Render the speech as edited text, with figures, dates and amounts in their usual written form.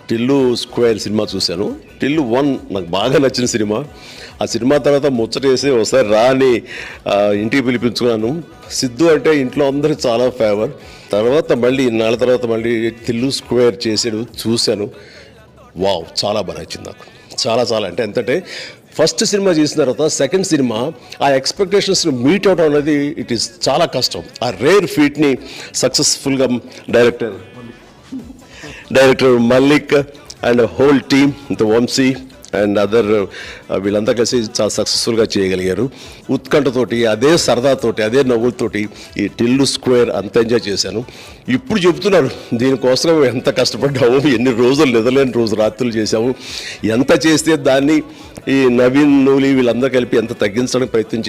Tillu square cinema చూశాను. టిల్లు 1 నాకు బాగా నచ్చిన సినిమా. ఆ సినిమా తర్వాత ముచ్చటేసి ఒకసారి రాని ఇంటికి పిలిపించుకున్నాను. సిద్ధు అంటే ఇంట్లో అందరికీ చాలా ఫేవర్. తర్వాత మళ్ళీ ఇన్నాళ్ళ తర్వాత మళ్ళీ టిల్లు స్క్వేర్ చేసాడు, చూశాను. వావ్, చాలా బాగా నచ్చింది నాకు. చాలా చాలా అంటే ఎంతంటే ఫస్ట్ సినిమా చేసిన తర్వాత సెకండ్ సినిమా ఆ ఎక్స్పెక్టేషన్స్ని మీట్ అవడం అనేది ఇట్ ఈస్ చాలా కష్టం. ఆ రేర్ ఫీట్ని సక్సెస్ఫుల్గా director Mallik and whole team Vamshi and other వీళ్ళంతా కలిసి చాలా సక్సెస్ఫుల్గా చేయగలిగారు. ఉత్కంఠతోటి, అదే సరదాతోటి, అదే నవ్వులతోటి ఈ టిల్లు స్క్వేర్ అంత ఎంజాయ్ చేశాను. ఇప్పుడు చెప్తున్నాను దీనికోసం ఎంత కష్టపడ్డాము, ఎన్ని రోజులు నిద్రలేని రోజు రాత్రులు చేసాము, ఎంత చేస్తే దాన్ని ఈ నవీన్ నూలి వీళ్ళందరూ కలిపి ఎంత తగ్గించడానికి ప్రయత్నం